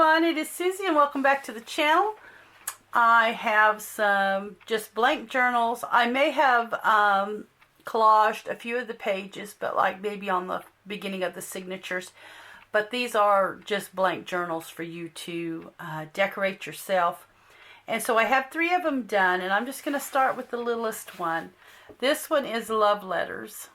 everyone, it is Susie and welcome back to the channel. I have some just blank journals. I may have collaged a few of the pages, but like maybe on the beginning of the signatures. But these are just blank journals for you to decorate yourself. And so I have 3 of them done, and I'm just going to start with the littlest one. This one is love letters.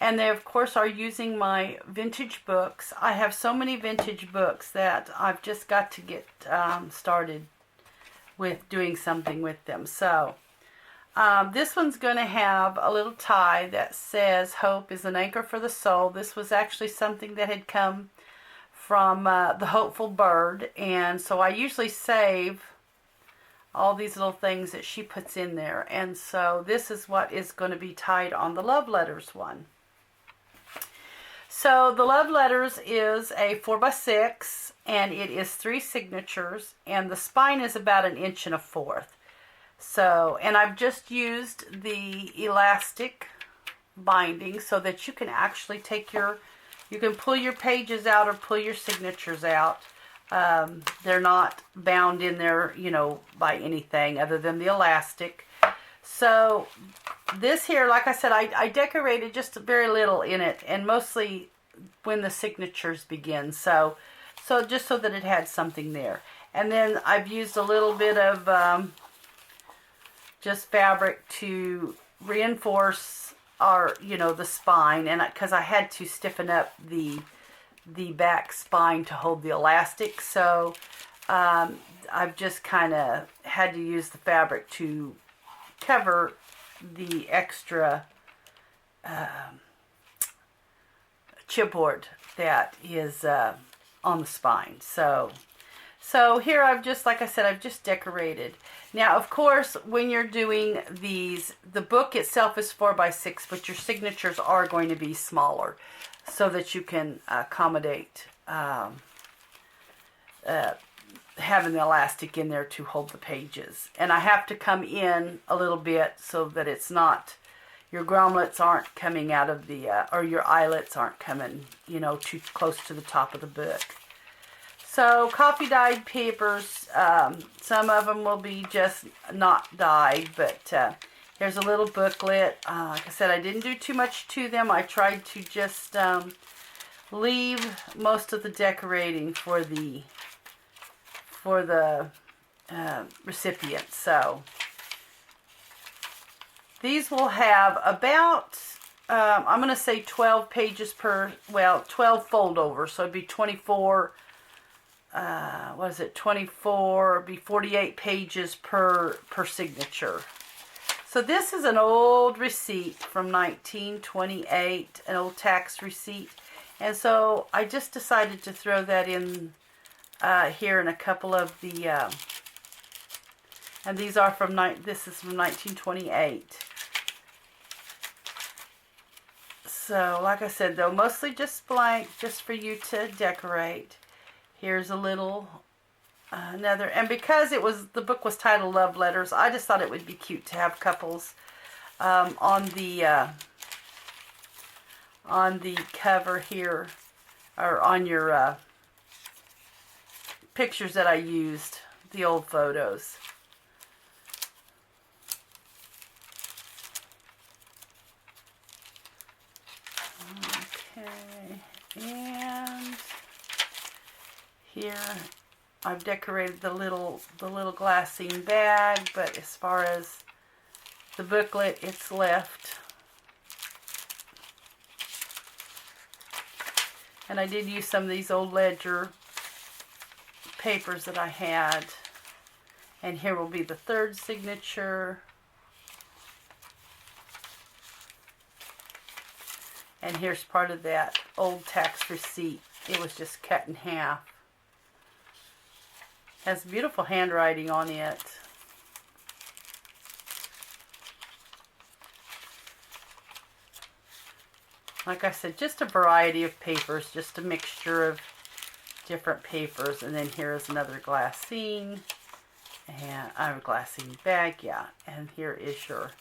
And they, of course, are using my vintage books. I have so many vintage books that I've just got to get started with doing something with them. So, this one's going to have a little tie that says, "Hope is an anchor for the soul." This was actually something that had come from the Hopeful Bird. And so I usually save all these little things that she puts in there. And so this is what is going to be tied on the love letters one. So the love letters is a 4x6, and it is 3 signatures, and the spine is about 1 1/4 inches. So, and I've just used the elastic binding so that you can actually take you can pull your pages out or pull your signatures out. They're not bound in there, by anything other than the elastic. So this here, like I said, I decorated just very little in it, and mostly when the signatures begin. So just so that it had something there. And then I've used a little bit of just fabric to reinforce the spine, and because I had to stiffen up the back spine to hold the elastic. So I've just kind of had to use the fabric to cover the extra chipboard that is on the spine. So here I've just, like I said, I've just decorated. Now, of course, when you're doing these, the book itself is 4x6, but your signatures are going to be smaller so that you can accommodate having the elastic in there to hold the pages. And I have to come in a little bit so that it's not, your grommets aren't coming out of the, or your eyelets aren't coming, too close to the top of the book. So coffee dyed papers, some of them will be just not dyed, but here's a little booklet. Like I said, I didn't do too much to them. I tried to just leave most of the decorating for the recipient. So these will have about, I'm going to say 12 pages per, 12 fold over. So it'd be 24, 24, it'd be 48 pages per signature. So this is an old receipt from 1928, an old tax receipt. And so I just decided to throw that in here in a couple of the, and these are from, this is from 1928. So, like I said, though, mostly just blank, just for you to decorate. Here's a little, another, and because the book was titled Love Letters, I just thought it would be cute to have couples on the cover here, or on your pictures that I used, the old photos. Okay, and here I've decorated the little glassine bag, but as far as the booklet, it's left. And I did use some of these old ledger papers that I had. And here will be the 3rd signature. And here's part of that old tax receipt. It was just cut in half. Has beautiful handwriting on it. Like I said, just a variety of papers, just a mixture of different papers. And then here is another glassine, and I have a glassine bag, yeah. And here is your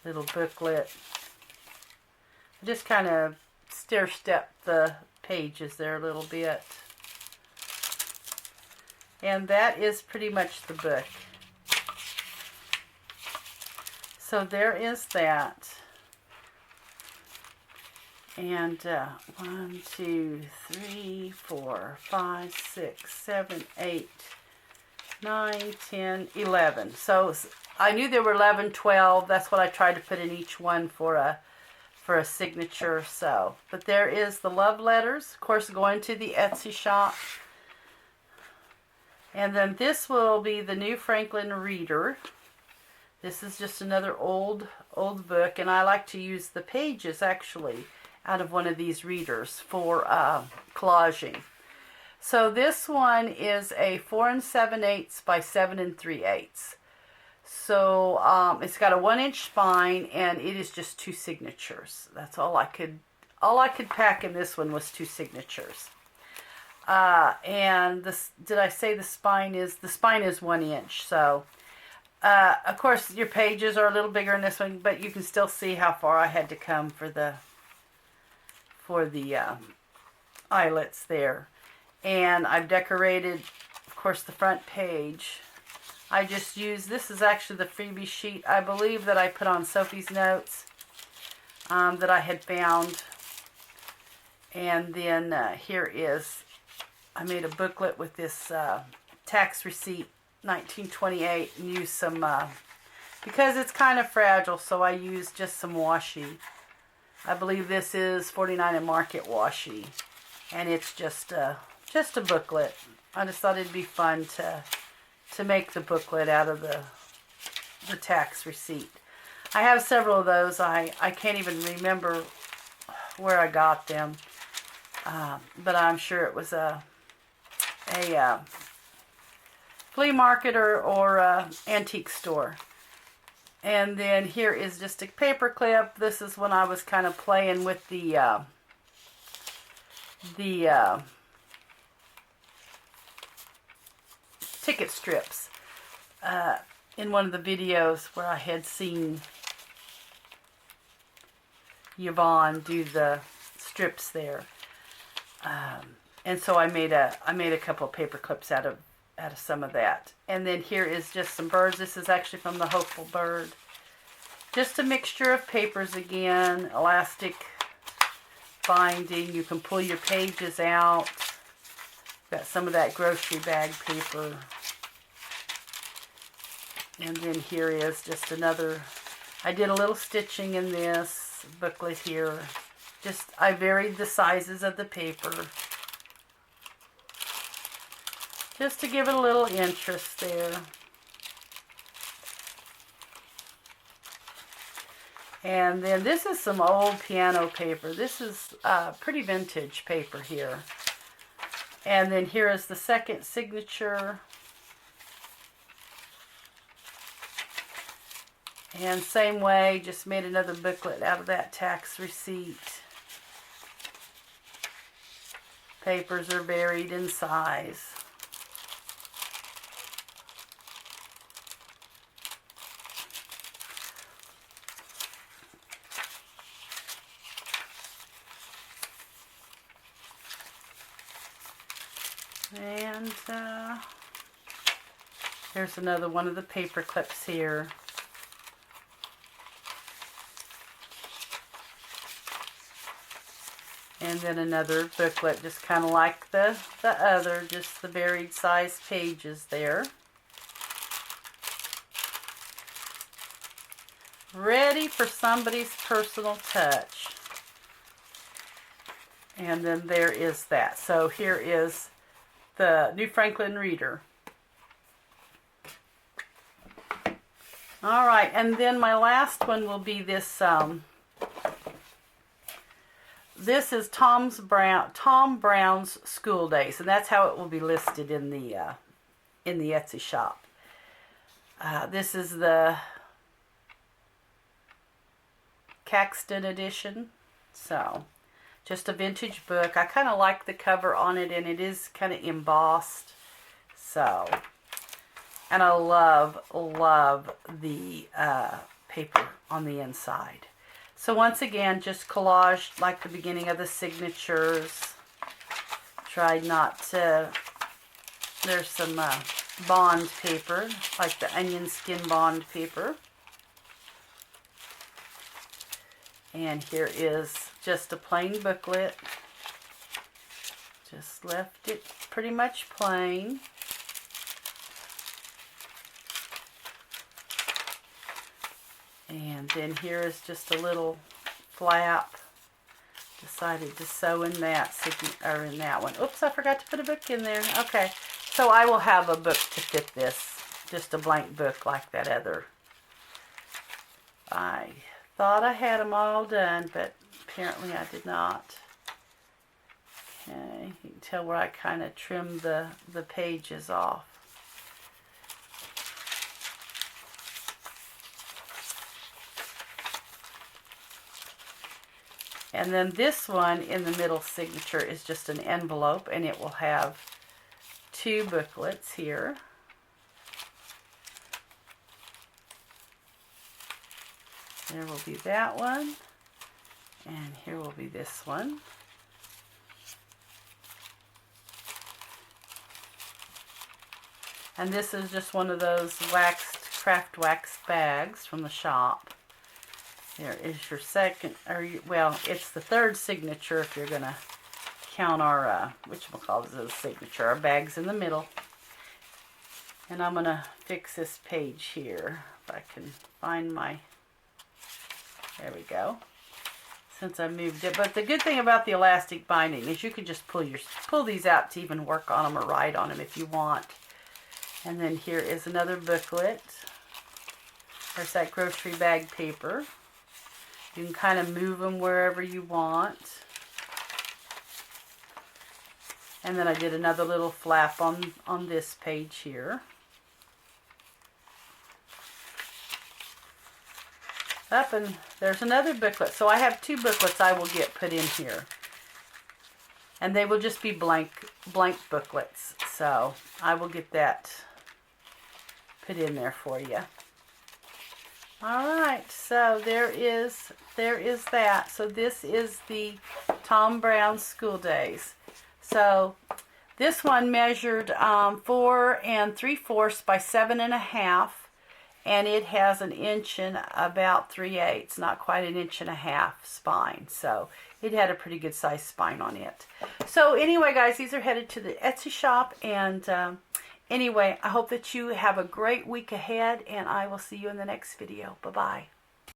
little booklet. I just kind of stair-step the pages there a little bit. And that is pretty much the book. So there is that. And 1, 2, 3, 4, 5, 6, 7, 8, 9, 10, 11. So I knew there were 11, 12. That's what I tried to put in each one for a signature. So, but there is the love letters, of course, going to the Etsy shop. And then this will be the New Franklin Reader. This is just another old book, and I like to use the pages actually out of one of these readers for collaging. So this one is a 4 7/8 by 7 3/8. So it's got a 1-inch spine, and it is just 2 signatures. That's all I could pack in this one was 2 signatures. And this, did I say the spine is 1 inch? So of course your pages are a little bigger in this one, but you can still see how far I had to come for the eyelets there. And I've decorated, of course, the front page. I just used, this is actually the freebie sheet, I believe, that I put on Sophie's notes that I had found. And then here is, I made a booklet with this tax receipt, 1928, and used some, because it's kind of fragile, so I used just some washi. I believe this is 49 and Market washi, and it's just a booklet. I just thought it'd be fun to make the booklet out of the tax receipt. I have several of those. I can't even remember where I got them, but I'm sure it was a flea market or antique store. And then here is just a paper clip. This is when I was kind of playing with the ticket strips in one of the videos where I had seen Yvonne do the strips there. And so I made a couple of paper clips out of some of that. And then here is just some birds. This is actually from the Hopeful Bird. Just a mixture of papers again, elastic binding. You can pull your pages out. Got some of that grocery bag paper. And then here is just another, I did a little stitching in this booklet here. Just, I varied the sizes of the paper, just to give it a little interest there. And then this is some old piano paper. This is pretty vintage paper here. And then here is the second signature. And same way, just made another booklet out of that tax receipt. Papers are varied in size. And here's another one of the paper clips here. And then another booklet, just kind of like the other, just the varied size pages there. Ready for somebody's personal touch. And then there is that. So here is the New Franklin Reader. All right, and then my last one will be this. This is Tom Brown's School Days, and that's how it will be listed in the Etsy shop. This is the Caxton edition, so just a vintage book. I kind of like the cover on it, and it is kind of embossed. So, and I love the paper on the inside. So once again, just collaged like the beginning of the signatures. Tried not to There's some bond paper, like the onion skin bond paper. And here is just a plain booklet. Just left it pretty much plain. And then here is just a little flap. Decided to sew in that, or in that one. Oops, I forgot to put a book in there. Okay, so I will have a book to fit this. Just a blank book like that other. I thought I had them all done, but apparently I did not. Okay, you can tell where I kind of trimmed the pages off. And then this one in the middle signature is just an envelope, and it will have 2 booklets here. There will be that one, and here will be this one. And this is just one of those craft wax bags from the shop. There is your second, well, it's the 3rd signature if you're going to count our, whatchamacallit is signature, our bags in the middle. And I'm going to fix this page here, if I can find my, there we go, since I moved it. But the good thing about the elastic binding is you can just pull these out to even work on them or write on them if you want. And then here is another booklet. There's that grocery bag paper. You can kind of move them wherever you want. And then I did another little flap on this page here. Up, and there's another booklet. So I have 2 booklets I will get put in here. And they will just be blank booklets. So I will get that put in there for you. Alright, so there is that. So this is the Tom Brown School Days. So this one measured 4 3/4 by 7 1/2, and it has 1 inch and about 3/8, not quite 1 1/2 inch spine. So it had a pretty good size spine on it. So anyway, guys, these are headed to the Etsy shop, and anyway, I hope that you have a great week ahead, and I will see you in the next video. Bye-bye.